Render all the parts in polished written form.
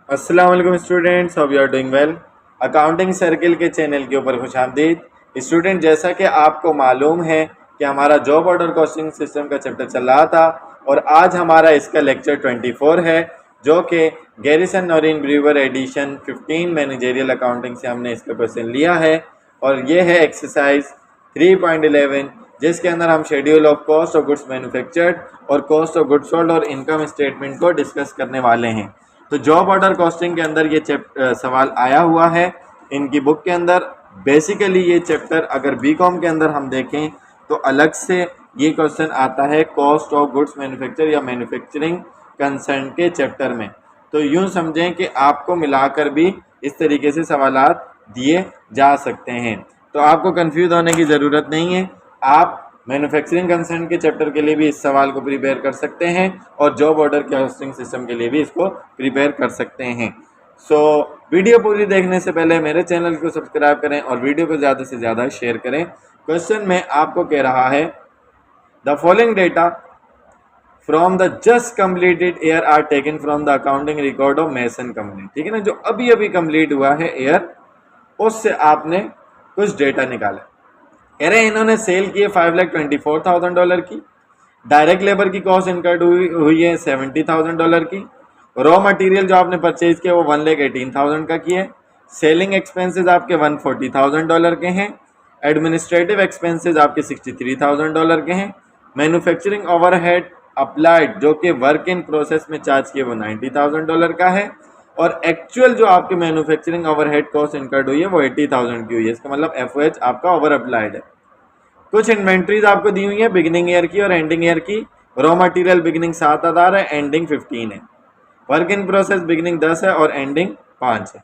अस्सलाम वालेकुम students, hope you are doing well. Accounting circle के चैनल के ऊपर खुशामदीद। स्टूडेंट, जैसा कि आपको मालूम है कि हमारा जॉब ऑर्डर कॉस्टिंग सिस्टम का चैप्टर चल रहा था और आज हमारा इसका लेक्चर 24 है, जो कि Garrison Noreen Brewer edition 15 managerial accounting से हमने इसका क्वेश्चन लिया है। और ये है एक्सरसाइज 3.11, जिसके अंदर हम schedule of cost of goods manufactured और कॉस्ट ऑफ गुड्स सोल्ड और इनकम स्टेटमेंट को डिस्कस करने वाले हैं। तो जॉब ऑर्डर कॉस्टिंग के अंदर ये सवाल आया हुआ है इनकी बुक के अंदर। बेसिकली ये चैप्टर अगर बीकॉम के अंदर हम देखें तो अलग से ये क्वेश्चन आता है कॉस्ट ऑफ गुड्स मैन्युफैक्चर या मैन्युफैक्चरिंग कंसर्न के चैप्टर में। तो यूं समझें कि आपको मिलाकर भी इस तरीके से सवालात दिए जा सकते हैं, तो आपको कंफ्यूज होने की ज़रूरत नहीं है। आप मैन्युफैक्चरिंग कंसर्न के चैप्टर के लिए भी इस सवाल को प्रिपेयर कर सकते हैं और जॉब ऑर्डर कॉस्टिंग सिस्टम के लिए भी इसको प्रिपेयर कर सकते हैं। सो वीडियो पूरी देखने से पहले मेरे चैनल को सब्सक्राइब करें और वीडियो को ज़्यादा से ज़्यादा शेयर करें। क्वेश्चन में आपको कह रहा है the following data from the just completed year are taken from the accounting record of Mason company. ठीक है ना, जो अभी अभी कंप्लीट हुआ है ईयर, उससे आपने कुछ डेटा निकाला। कह रहे हैं इन्होंने सेल किए $5,24,000 की, डायरेक्ट लेबर की कॉस्ट इनकर्ड हुई है $70,000 की, रॉ मटेरियल जो आपने परचेज किया वो $1,18,000 का किया है, सेलिंग एक्सपेंसेस आपके $140,000 के हैं, एडमिनिस्ट्रेटिव एक्सपेंसेस आपके $63,000 के हैं, मैन्युफैक्चरिंग ओवरहेड अप्लाइड जो कि वर्क इन प्रोसेस में चार्ज किए वो $90,000 का है, और एक्चुअल जो आपके मैन्युफैक्चरिंग ओवरहेड कॉस्ट इनकर्ड हुई है वो 80,000 की हुई है। इसका मतलब FOH आपका ओवर अप्लाइड है। कुछ इन्वेंट्रीज आपको दी हुई है बिगिनिंग ईयर की और एंडिंग ईयर की। रॉ मटेरियल बिगिनिंग 7,000 है, एंडिंग 15 है। वर्क इन प्रोसेस बिगिनिंग 10 है और एंडिंग 5 है।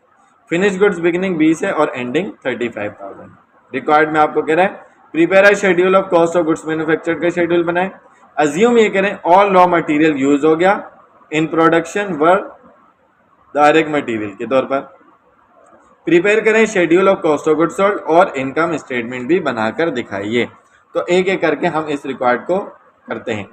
फिनिश गुड्स बिगिनिंग 20 है और एंडिंग 35,000। रिक्वायर्ड में आपको कह रहा है prepare a schedule of cost of goods manufactured का शेड्यूल बनाए। अज्यूम ये करें ऑल रॉ मटेरियल यूज हो गया in production were direct material के तौर पर। प्रिपेयर करें schedule of cost of goods sold और इनकम स्टेटमेंट भी बनाकर दिखाइए। तो एक एक करके हम इस रिकॉर्ड को करते हैं।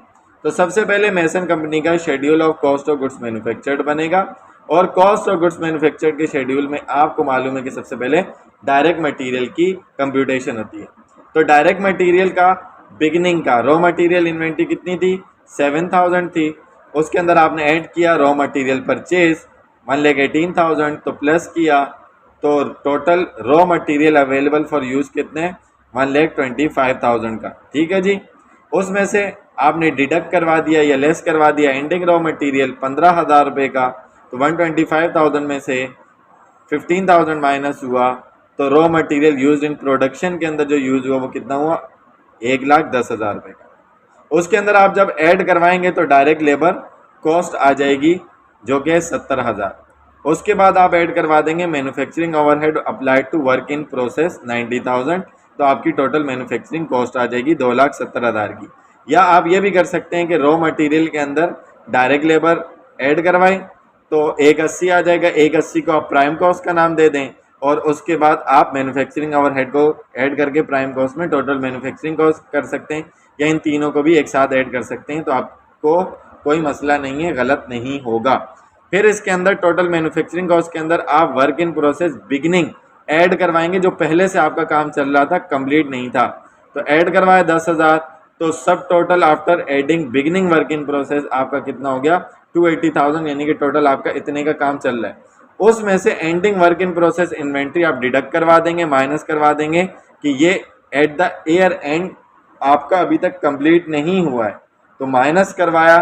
तो सबसे पहले मेसन कंपनी का schedule of cost of goods manufactured बनेगा, और कॉस्ट ऑफ गुड्स मैन्युफैक्चर्ड के शेड्यूल में आपको मालूम है कि सबसे पहले डायरेक्ट मटेरियल की कंप्यूटेशन होती है। तो डायरेक्ट मटेरियल का बिगिनिंग का रॉ मटेरियल इन्वेंट्री कितनी थी? 7,000 थी। उसके अंदर आपने ऐड किया रॉ मटेरियल परचेज 1,18,000, तो प्लस किया तो total raw material available for use कितने? 1,25,000 का। ठीक है जी। उसमें से आपने डिडक्ट करवा दिया या लेस करवा दिया एंडिंग रॉ मटेरियल 15,000 रुपये का, तो 125,000 में से 15,000 माइनस हुआ, तो raw material use in production के अंदर जो यूज हुआ वो कितना हुआ? 1,10,000 रुपये का। उसके अंदर आप जब ऐड करवाएंगे तो डायरेक्ट लेबर कॉस्ट आ जाएगी जो कि 70,000। उसके बाद आप ऐड करवा देंगे manufacturing overhead applied to work in process 90,000, तो आपकी टोटल मैन्युफैक्चरिंग कॉस्ट आ जाएगी 2,70,000 की। या आप ये भी कर सकते हैं कि रॉ मटेरियल के अंदर डायरेक्ट लेबर ऐड करवाएं तो 180 आ जाएगा। 180 को आप प्राइम कॉस्ट का नाम दे दें और उसके बाद आप मैन्युफैक्चरिंग ओवरहेड को ऐड करके प्राइम कॉस्ट में टोटल मैन्युफैक्चरिंग कॉस्ट कर सकते हैं, या इन तीनों को भी एक साथ ऐड कर सकते हैं, तो आपको कोई मसला नहीं है, गलत नहीं होगा। फिर इसके अंदर टोटल मैन्युफैक्चरिंग कॉस्ट के अंदर आप work in process beginning add करवाएंगे, जो पहले से आपका काम चल रहा था, कंप्लीट नहीं था, तो ऐड करवाया 10,000, तो सब total after adding beginning work in process आपका कितना हो गया? 280,000, यानी कि टोटल आपका इतने का काम चल रहा है। उसमें से ending work in process inventory आप डिडक्ट करवा देंगे, माइनस करवा देंगे कि ये एट द ईयर एंड आपका अभी तक कंप्लीट नहीं हुआ है, तो माइनस करवाया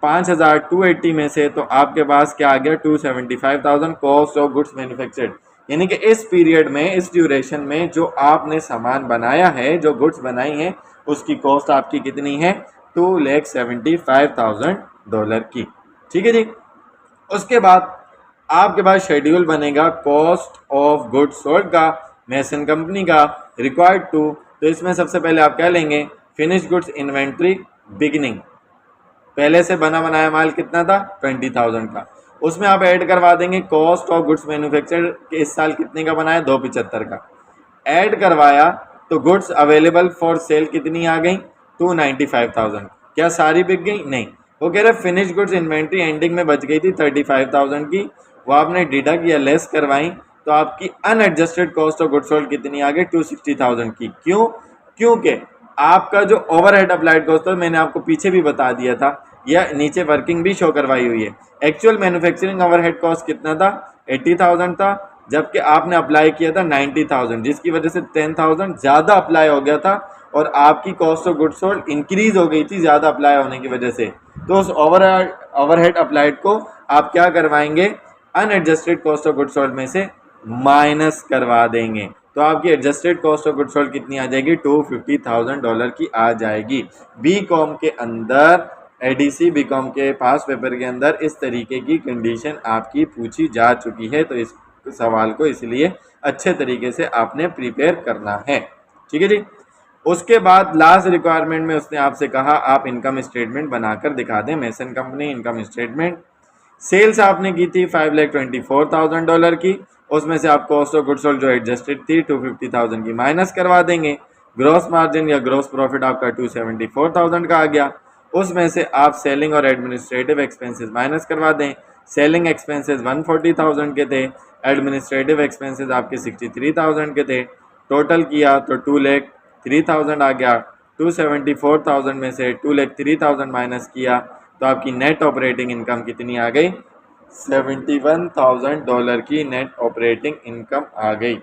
5,280 में से, तो आपके पास क्या आ गया? 275,000 कॉस्ट ऑफ गुड्स मैन्युफैक्चर्ड। यानी कि इस पीरियड में, इस ड्यूरेशन में जो आपने सामान बनाया है, जो गुड्स बनाई हैं, उसकी कॉस्ट आपकी कितनी है? $2,75,000 की। ठीक है जी। उसके बाद आपके पास शेड्यूल बनेगा कॉस्ट ऑफ गुड्स सोल्ड का, मेसन कंपनी का, रिक्वायर्ड टू। तो इसमें सबसे पहले आप क्या लेंगे? फिनिश गुड्स इन्वेंट्री बिगिनिंग, पहले से बना बनाया माल कितना था? 20,000 का। उसमें आप ऐड करवा देंगे कॉस्ट ऑफ गुड्स मैन्युफैक्चर के इस साल कितने का बनाया? 275 का। ऐड करवाया तो गुड्स अवेलेबल फॉर सेल कितनी आ गई? 295,000। क्या सारी बिक गई? नहीं। वो कह रहे फिनिश गुड्स इन्वेंट्री एंडिंग में बच गई थी 35,000 की, वो आपने डिडक्ट या लेस करवाई तो आपकी unadjusted cost of good sold कितनी आ गई 260,000 की। क्यों? क्योंकि आपका जो ओवरहेड अप्लाइड कॉस्ट था मैंने आपको पीछे भी बता दिया था, या नीचे वर्किंग भी शो करवाई हुई है। एक्चुअल मैन्युफैक्चरिंग ओवरहेड कॉस्ट कितना था? 80,000 था, जबकि आपने अप्लाई किया था 90,000, जिसकी वजह से 10,000 ज़्यादा अप्लाई हो गया था और आपकी cost of good sold increase हो गई थी ज़्यादा अप्लाई होने की वजह से। तो उस ओवरहेड अप्लाइड को आप क्या करवाएंगे? Unadjusted cost of good sold में से माइनस करवा देंगे। तो आपकी adjusted cost of good sold कितनी आ जाएगी? $250,000 की आ जाएगी। बी कॉम के अंदर एडीसी बी कॉम के पास पेपर के अंदर इस तरीके की कंडीशन आपकी पूछी जा चुकी है, तो इस सवाल को इसलिए अच्छे तरीके से आपने प्रिपेयर करना है। ठीक है जी। उसके बाद लास्ट रिक्वायरमेंट में उसने आपसे कहा आप इनकम स्टेटमेंट बनाकर दिखा दें, Mason company income statement. Sales आपने की थी $5,24,000 की, उसमें से आप कॉस्ट ऑफ गुड सोल्ड जो एडजस्टेड थी 250,000 की माइनस करवा देंगे। ग्रॉस मार्जिन या ग्रॉस प्रॉफिट आपका 274,000 का आ गया, उसमें से आप सेलिंग और एडमिनिस्ट्रेटिव एक्सपेंसेस माइनस करवा दें। सेलिंग एक्सपेंसेस 140,000 के थे, एडमिनिस्ट्रेटिव एक्सपेंसेस आपके 63,000 के थे। टोटल किया तो 2,03,000 आ गया। 274,000 में से 2,03,000 माइनस किया तो आपकी नेट ऑपरेटिंग इनकम कितनी आ गई? $71,000 की नेट ऑपरेटिंग इनकम आ गई।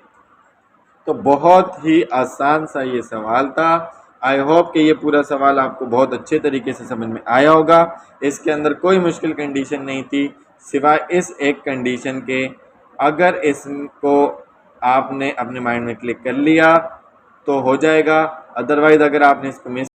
तो बहुत ही आसान सा ये सवाल था। आई होप कि ये पूरा सवाल आपको बहुत अच्छे तरीके से समझ में आया होगा। इसके अंदर कोई मुश्किल कंडीशन नहीं थी सिवाय इस एक कंडीशन के। अगर इसको आपने अपने माइंड में क्लिक कर लिया तो हो जाएगा, अदरवाइज अगर आपने इसको मिस